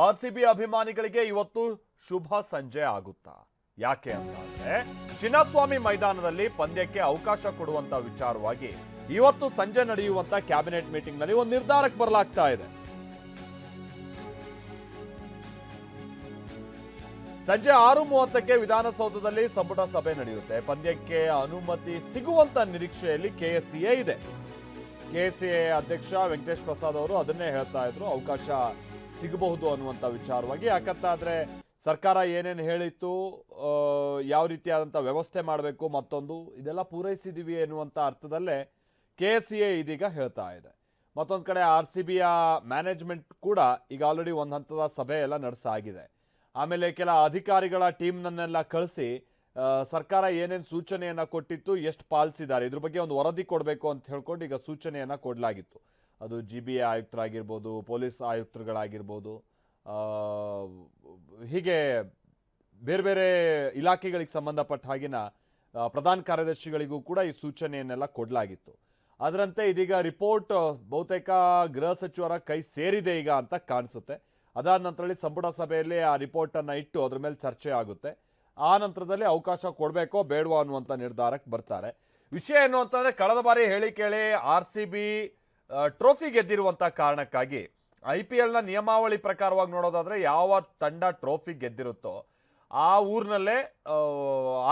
RCB ಅಭಿಮಾನಿಗಳಿಗೆ ಇವತ್ತು ಶುಭ ಸಂಜೆ ಆಗುತ್ತಾ? ಯಾಕೆ ಅಂತಂದ್ರೆ ಚಿನ್ನಸ್ವಾಮಿ ಮೈದಾನದಲ್ಲಿ ಪಂದ್ಯಕ್ಕೆ ಅವಕಾಶ ಕೊಡುವಂತ ವಿಚಾರವಾಗಿ ಇವತ್ತು ಸಂಜೆ ನಡೆಯುವಂತ ಕ್ಯಾಬಿನೆಟ್ ಮೀಟಿಂಗ್ ನಲ್ಲಿ ಒಂದು ನಿರ್ಧಾರಕ್ಕೆ ಬರಲಾಗ್ತಾ ಇದೆ. ಸಂಜೆ 6:30ಕ್ಕೆ ವಿಧಾನಸೌಧದಲ್ಲಿ ಸಂಪುಟ ಸಭೆ ನಡೆಯುತ್ತೆ. ಪಂದ್ಯಕ್ಕೆ ಅನುಮತಿ ಸಿಗುವಂತ ನಿರೀಕ್ಷೆಯಲ್ಲಿ ಕೆಎಸ್ಸಿಎ ಇದೆ. ಕೆಎಸ್ಸಿಎ ಅಧ್ಯಕ್ಷ ವೆಂಕಟೇಶ್ ಪ್ರಸಾದ್ ಅವರು ಅದನ್ನೇ ಹೇಳ್ತಾ ಇದ್ರು, ಅವಕಾಶ ಸಿಗಬಹುದು ಅನ್ನುವಂಥ ವಿಚಾರವಾಗಿ. ಯಾಕಂತಾದ್ರೆ ಸರ್ಕಾರ ಏನೇನು ಹೇಳಿತ್ತು, ಯಾವ ರೀತಿಯಾದಂಥ ವ್ಯವಸ್ಥೆ ಮಾಡಬೇಕು, ಮತ್ತೊಂದು ಇದೆಲ್ಲ ಪೂರೈಸಿದೀವಿ ಎನ್ನುವಂಥ ಅರ್ಥದಲ್ಲೇ ಕೆಎಸ್ಸಿಎ ಇದೀಗ ಹೇಳ್ತಾ ಇದೆ. ಮತ್ತೊಂದು ಕಡೆ ಆರ್ಸಿಬಿಯ ಮ್ಯಾನೇಜ್ಮೆಂಟ್ ಕೂಡ ಈಗ ಆಲ್ರೆಡಿ ಒಂದು ಹಂತದ ಸಭೆ ಎಲ್ಲ ನಡೆಸಾಗಿದೆ. ಆಮೇಲೆ ಕೆಲ ಅಧಿಕಾರಿಗಳ ಟೀಮ್ನನ್ನೆಲ್ಲ ಕಳಿಸಿ ಸರ್ಕಾರ ಏನೇನು ಸೂಚನೆಯನ್ನ ಕೊಟ್ಟಿತ್ತು, ಎಷ್ಟು ಪಾಲಿಸಿದ್ದಾರೆ, ಇದ್ರ ಬಗ್ಗೆ ಒಂದು ವರದಿ ಕೊಡಬೇಕು ಅಂತ ಹೇಳ್ಕೊಂಡು ಈಗ ಸೂಚನೆಯನ್ನ ಕೊಡಲಾಗಿತ್ತು. ಅದು GBA ಆಯುಕ್ತರಾಗಿರ್ಬೋದು, ಪೊಲೀಸ್ ಆಯುಕ್ತರುಗಳಾಗಿರ್ಬೋದು, ಹೀಗೆ ಬೇರೆ ಬೇರೆ ಇಲಾಖೆಗಳಿಗೆ ಸಂಬಂಧಪಟ್ಟ ಹಾಗಿನ ಪ್ರಧಾನ ಕಾರ್ಯದರ್ಶಿಗಳಿಗೂ ಕೂಡ ಈ ಸೂಚನೆಯನ್ನೆಲ್ಲ ಕೊಡಲಾಗಿತ್ತು. ಅದರಂತೆ ಇದೀಗ ರಿಪೋರ್ಟ್ ಬಹುತೇಕ ಗೃಹ ಸಚಿವರ ಕೈ ಸೇರಿದೆ ಈಗ ಅಂತ ಕಾಣಿಸುತ್ತೆ. ಅದಾದ ನಂತರದಲ್ಲಿ ಸಂಪುಟ ಸಭೆಯಲ್ಲಿ ಆ ರಿಪೋರ್ಟನ್ನು ಇಟ್ಟು ಅದ್ರ ಮೇಲೆ ಚರ್ಚೆ ಆಗುತ್ತೆ. ಆ ನಂತರದಲ್ಲಿ ಅವಕಾಶ ಕೊಡಬೇಕೋ ಬೇಡವೋ ಅನ್ನುವಂಥ ನಿರ್ಧಾರಕ್ಕೆ ಬರ್ತಾರೆ. ವಿಷಯ ಏನು ಅಂತಂದರೆ, ಕಳೆದ ಬಾರಿ ಹೇಳಿ ಕೇಳಿ RCB ಟ್ರೋಫಿ ಗೆದ್ದಿರುವಂಥ ಕಾರಣಕ್ಕಾಗಿ IPLನ ನಿಯಮಾವಳಿ ಪ್ರಕಾರವಾಗಿ ನೋಡೋದಾದರೆ ಯಾವ ತಂಡ ಟ್ರೋಫಿ ಗೆದ್ದಿರುತ್ತೋ ಆ ಊರಿನಲ್ಲೇ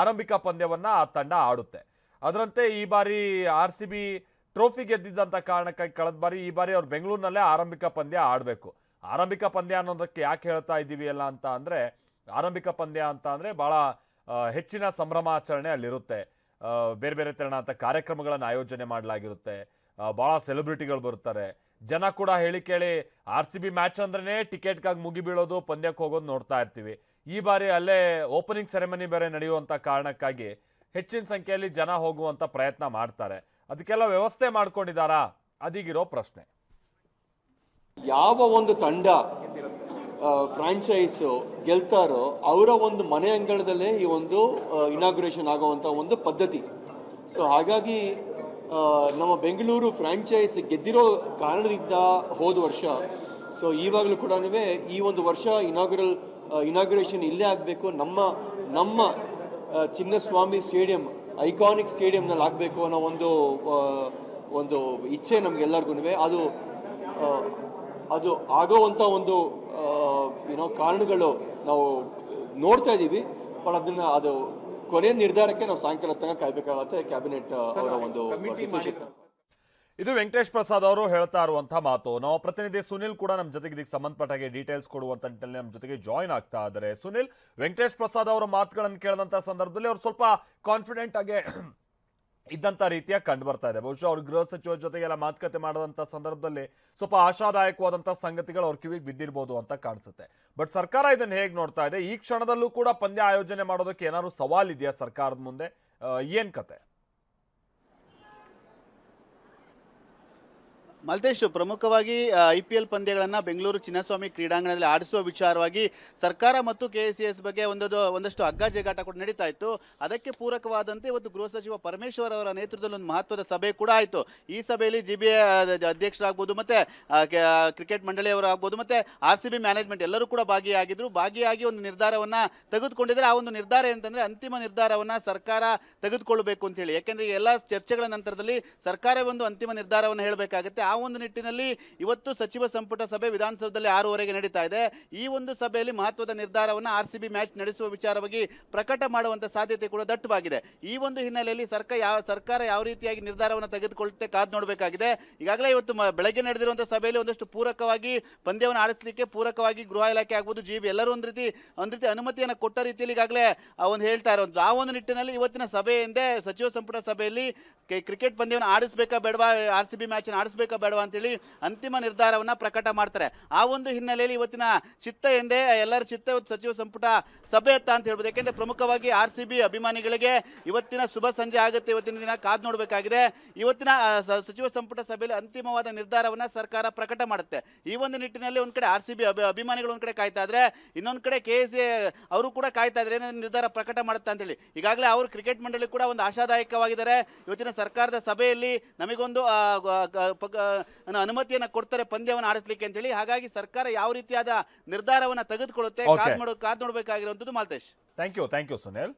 ಆರಂಭಿಕ ಪಂದ್ಯವನ್ನು ಆ ತಂಡ ಆಡುತ್ತೆ. ಅದರಂತೆ ಈ ಬಾರಿ RCB ಟ್ರೋಫಿ ಗೆದ್ದಿದ್ದಂಥ ಕಾರಣಕ್ಕಾಗಿ ಕಳೆದ ಬಾರಿ ಈ ಬಾರಿ ಅವ್ರು ಬೆಂಗಳೂರಿನಲ್ಲೇ ಆರಂಭಿಕ ಪಂದ್ಯ ಆಡಬೇಕು. ಆರಂಭಿಕ ಪಂದ್ಯ ಅನ್ನೋದಕ್ಕೆ ಯಾಕೆ ಹೇಳ್ತಾ ಇದ್ದೀವಿ ಎಲ್ಲ ಅಂತ ಅಂದರೆ, ಆರಂಭಿಕ ಪಂದ್ಯ ಅಂತ ಅಂದರೆ ಭಾಳ ಹೆಚ್ಚಿನ ಸಂಭ್ರಮಾಚರಣೆ ಅಲ್ಲಿರುತ್ತೆ. ಬೇರೆ ಬೇರೆ ತೆರನಾದ ಕಾರ್ಯಕ್ರಮಗಳನ್ನು ಆಯೋಜನೆ ಮಾಡಲಾಗಿರುತ್ತೆ. ಭಾಳ ಸೆಲೆಬ್ರಿಟಿಗಳು ಬರ್ತಾರೆ. ಜನ ಕೂಡ ಹೇಳಿ ಕೇಳಿ RCB ಮ್ಯಾಚ್ ಅಂದ್ರೇ ಟಿಕೆಟ್ಗಾಗಿ ಮುಗಿ ಬೀಳೋದು, ಪಂದ್ಯಕ್ಕೆ ಹೋಗೋದು ನೋಡ್ತಾ ಇರ್ತೀವಿ. ಈ ಬಾರಿ ಅಲ್ಲೇ ಓಪನಿಂಗ್ ಸೆರೆಮನಿ ಬೇರೆ ನಡೆಯುವಂಥ ಕಾರಣಕ್ಕಾಗಿ ಹೆಚ್ಚಿನ ಸಂಖ್ಯೆಯಲ್ಲಿ ಜನ ಹೋಗುವಂಥ ಪ್ರಯತ್ನ ಮಾಡ್ತಾರೆ. ಅದಕ್ಕೆಲ್ಲ ವ್ಯವಸ್ಥೆ ಮಾಡ್ಕೊಂಡಿದ್ದಾರಾ, ಅದೀಗಿರೋ ಪ್ರಶ್ನೆ. ಯಾವ ಒಂದು ತಂಡ ಫ್ರಾಂಚೈಸು ಗೆಲ್ತಾರೋ ಅವರ ಒಂದು ಮನೆ ಅಂಗಳದಲ್ಲೇ ಈ ಒಂದು ಇನಾಗ್ರೇಷನ್ ಆಗುವಂಥ ಒಂದು ಪದ್ಧತಿ. ಸೊ ಹಾಗಾಗಿ ನಮ್ಮ ಬೆಂಗಳೂರು ಫ್ರಾಂಚೈಸ್ ಗೆದ್ದಿರೋ ಕಾರಣದಿಂದ ಹೋದ ವರ್ಷ, ಸೊ ಈವಾಗಲೂ ಕೂಡ ಈ ಒಂದು ವರ್ಷ ಇನಾಗ್ರೇಷನ್ ಇಲ್ಲೇ ಆಗಬೇಕು, ನಮ್ಮ ಚಿನ್ನಸ್ವಾಮಿ ಸ್ಟೇಡಿಯಂ, ಐಕಾನಿಕ್ ಸ್ಟೇಡಿಯಂನಲ್ಲಿ ಆಗಬೇಕು ಅನ್ನೋ ಒಂದು ಇಚ್ಛೆ ನಮಗೆಲ್ಲರಿಗೂ. ಅದು ಆಗೋವಂಥ ಒಂದು ಕಾರಣಗಳು ನಾವು ನೋಡ್ತಾ ಇದ್ದೀವಿ. ಬಟ್ ಅದು ಕೊನೆಯ ನಿರ್ಧಾರಕ್ಕೆ ನಾವು ಸಾಯಂಕಾಲ ತನಕ ಕಾಯ್ಬೇಕಾಗತ್ತೆ, ಕ್ಯಾಬಿನೆಟ್ ಅವರ ಒಂದು ಡಿಸಿಷನ್. ಇದು ವೆಂಕಟೇಶ್ ಪ್ರಸಾದ್ ಅವರು ಹೇಳ್ತಾ ಇರುವಂತಹ ಮಾತು. ನಾವು ಪ್ರತಿನಿಧಿ ಸುನಿಲ್ ಕೂಡ ನಮ್ಮ ಜೊತೆಗೆ ಇದಕ್ಕೆ ಸಂಬಂಧಪಟ್ಟಾಗೆ ಡೀಟೇಲ್ಸ್ ಕೊಡುವಂತ ನಿಟ್ಟಿನಲ್ಲಿ ನಮ್ಮ ಜೊತೆಗೆ ಜಾಯಿನ್ ಆಗ್ತಾ ಇದ್ದಾರೆ. ಸುನಿಲ್, ವೆಂಕಟೇಶ್ ಪ್ರಸಾದ್ ಅವರ ಮಾತುಗಳನ್ನು ಕೇಳಿದಂತ ಸಂದರ್ಭದಲ್ಲಿ ಅವ್ರು ಸ್ವಲ್ಪ ಕಾನ್ಫಿಡೆಂಟ್ ಆಗಿ ಇದ್ದಂಥ ರೀತಿಯಾಗಿ ಕಂಡು ಬರ್ತಾ ಇದೆ. ಬಹುಶಃ ಅವ್ರ ಗೃಹ ಸಚಿವರ ಜೊತೆಗೆಲ್ಲ ಮಾತುಕತೆ ಮಾಡದಂಥ ಸಂದರ್ಭದಲ್ಲಿ ಸ್ವಲ್ಪ ಆಶಾದಾಯಕವಾದಂಥ ಸಂಗತಿಗಳು ಅವ್ರ ಕಿವಿಗೆ ಬಿದ್ದಿರ್ಬೋದು ಅಂತ ಕಾಣಿಸುತ್ತೆ. ಬಟ್ ಸರ್ಕಾರ ಇದನ್ನು ಹೇಗೆ ನೋಡ್ತಾ ಇದೆ? ಈ ಕ್ಷಣದಲ್ಲೂ ಕೂಡ ಪಂದ್ಯ ಆಯೋಜನೆ ಮಾಡೋದಕ್ಕೆ ಏನಾದ್ರು ಸವಾಲಿದೆಯಾ ಸರ್ಕಾರದ ಮುಂದೆ? ಏನ್ ಕತೆ? ಮಲ್ತೇಶ್, ಪ್ರಮುಖವಾಗಿ IPL ಪಂದ್ಯಗಳನ್ನು ಬೆಂಗಳೂರು ಚಿನ್ನಸ್ವಾಮಿ ಕ್ರೀಡಾಂಗಣದಲ್ಲಿ ಆಡಿಸುವ ವಿಚಾರವಾಗಿ ಸರ್ಕಾರ ಮತ್ತು KCS ಬಗ್ಗೆ ಒಂದಷ್ಟು ಹಗ್ಗ-ಜಗ್ಗಾಟ ಕೂಡ ನಡೀತಾ ಇತ್ತು. ಅದಕ್ಕೆ ಪೂರಕವಾದಂತೆ ಇವತ್ತು ಗೃಹ ಸಚಿವ ಪರಮೇಶ್ವರ್ ಅವರ ನೇತೃತ್ವದಲ್ಲಿ ಒಂದು ಮಹತ್ವದ ಸಭೆ ಕೂಡ ಆಯಿತು. ಈ ಸಭೆಯಲ್ಲಿ GBA ಅಧ್ಯಕ್ಷರಾಗ್ಬೋದು, ಮತ್ತೆ ಕ್ರಿಕೆಟ್ ಮಂಡಳಿಯವರು ಆಗ್ಬೋದು, ಮತ್ತೆ RCB ಮ್ಯಾನೇಜ್ಮೆಂಟ್ ಎಲ್ಲರೂ ಕೂಡ ಭಾಗಿಯಾಗಿ ಒಂದು ನಿರ್ಧಾರವನ್ನು ತೆಗೆದುಕೊಂಡಿದ್ದಾರೆ. ಆ ಒಂದು ನಿರ್ಧಾರ ಅಂತಂದರೆ ಅಂತಿಮ ನಿರ್ಧಾರವನ್ನು ಸರ್ಕಾರ ತೆಗೆದುಕೊಳ್ಳಬೇಕು ಅಂತೇಳಿ. ಯಾಕೆಂದರೆ ಎಲ್ಲ ಚರ್ಚೆಗಳ ನಂತರದಲ್ಲಿ ಸರ್ಕಾರ ಒಂದು ಅಂತಿಮ ನಿರ್ಧಾರವನ್ನು ಹೇಳಬೇಕಾಗುತ್ತೆ. ಆ ಒಂದು ನಿಟ್ಟಿನಲ್ಲಿ ಇವತ್ತು ಸಚಿವ ಸಂಪುಟ ಸಭೆ ವಿಧಾನಸೌಧದಲ್ಲಿ 6:30ಗೆ ನಡೀತಾ ಇದೆ. ಈ ಒಂದು ಸಭೆಯಲ್ಲಿ ಮಹತ್ವದ ನಿರ್ಧಾರವನ್ನು RCB ಮ್ಯಾಚ್ ನಡೆಸುವ ವಿಚಾರವಾಗಿ ಪ್ರಕಟ ಮಾಡುವಂತ ಸಾಧ್ಯತೆ ಕೂಡ ದಟ್ಟವಾಗಿದೆ. ಈ ಒಂದು ಹಿನ್ನೆಲೆಯಲ್ಲಿ ಸರ್ಕಾರ ಯಾವ ರೀತಿಯಾಗಿ ನಿರ್ಧಾರವನ್ನು ತೆಗೆದುಕೊಳ್ಳುತ್ತೆ ಕಾದು ನೋಡಬೇಕಾಗಿದೆ. ಈಗಾಗಲೇ ಇವತ್ತು ಬೆಳಗ್ಗೆ ನಡೆದಿರುವಂತಹ ಸಭೆಯಲ್ಲಿ ಒಂದಷ್ಟು ಪೂರಕವಾಗಿ ಪಂದ್ಯವನ್ನು ಆಡಿಸಲಿಕ್ಕೆ ಪೂರಕವಾಗಿ ಗೃಹ ಇಲಾಖೆ ಆಗ್ಬೋದು, GB ಎಲ್ಲರೂ ಒಂದು ರೀತಿ ಅನುಮತಿಯನ್ನು ಕೊಟ್ಟ ರೀತಿಯಲ್ಲಿ ಈಗಾಗಲೇ ಒಂದು ಹೇಳ್ತಾ ಇರುವಂಥದ್ದು. ಆ ಒಂದು ನಿಟ್ಟಿನಲ್ಲಿ ಇವತ್ತಿನ ಸಭೆಯಿಂದೇ ಸಚಿವ ಸಂಪುಟ ಸಭೆಯಲ್ಲಿ ಕ್ರಿಕೆಟ್ ಪಂದ್ಯವನ್ನು ಆಡಿಸಬೇಕಾ ಬೇಡವಾ, RCB ಮ್ಯಾಚ್ ಆಡಿಸಬೇಕಾ ಬೇಡವಾ ಅಂತೇಳಿ ಅಂತಿಮ ನಿರ್ಧಾರವನ್ನು ಪ್ರಕಟ ಮಾಡ್ತಾರೆ. ಆ ಒಂದು ಹಿನ್ನೆಲೆಯಲ್ಲಿ ಇವತ್ತಿನ ಚಿತ್ತ ಎಂದೇ ಎಲ್ಲರ ಚಿತ್ತ ಸಚಿವ ಸಂಪುಟ ಸಭೆ ಅಂತ ಹೇಳ್ಬೋದು. ಯಾಕೆಂದ್ರೆ ಪ್ರಮುಖವಾಗಿ RCB ಅಭಿಮಾನಿಗಳಿಗೆ ಇವತ್ತಿನ ಶುಭ ಸಂಜೆ ಆಗುತ್ತೆ. ಇವತ್ತಿನ ದಿನ ಕಾದು ನೋಡಬೇಕಾಗಿದೆ. ಇವತ್ತಿನ ಸಚಿವ ಸಂಪುಟ ಸಭೆಯಲ್ಲಿ ಅಂತಿಮವಾದ ನಿರ್ಧಾರವನ್ನು ಸರ್ಕಾರ ಪ್ರಕಟ ಮಾಡುತ್ತೆ. ಈ ಒಂದು ನಿಟ್ಟಿನಲ್ಲಿ ಒಂದ್ ಕಡೆ RCB ಅಭಿಮಾನಿಗಳು ಒಂದ್ ಕಡೆ ಕಾಯ್ತಾ ಇದ್ರೆ, ಇನ್ನೊಂದ್ ಕಡೆ KCA ಅವರು ಕೂಡ ಕಾಯ್ತಾ ಇದ್ರೆ ಏನೇನು ನಿರ್ಧಾರ ಪ್ರಕಟ ಮಾಡುತ್ತೆ ಅಂತೇಳಿ. ಈಗಾಗಲೇ ಅವರು ಕ್ರಿಕೆಟ್ ಮಂಡಳಿ ಕೂಡ ಒಂದು ಆಶಾದಾಯಕವಾಗಿದ್ದಾರೆ. ಇವತ್ತಿನ ಸರ್ಕಾರದ ಸಭೆಯಲ್ಲಿ ನಮಗೊಂದು ಅನುಮತಿಯನ್ನ ಕೊಡ್ತಾರೆ ಪಂದ್ಯವನ್ನು ಆಡಿಸ್ಲಿಕ್ಕೆ ಅಂತ ಹೇಳಿ. ಹಾಗಾಗಿ ಸರ್ಕಾರ ಯಾವ ರೀತಿಯಾದ ನಿರ್ಧಾರವನ್ನ ತೆಗೆದುಕೊಳ್ಳುತ್ತೆ Okay. ಕಾದ್ ನೋಡಬೇಕಾಗಿರುವಂತದ್ದು ಮಾಲ್ತೇಶ್. Thank you Sunil.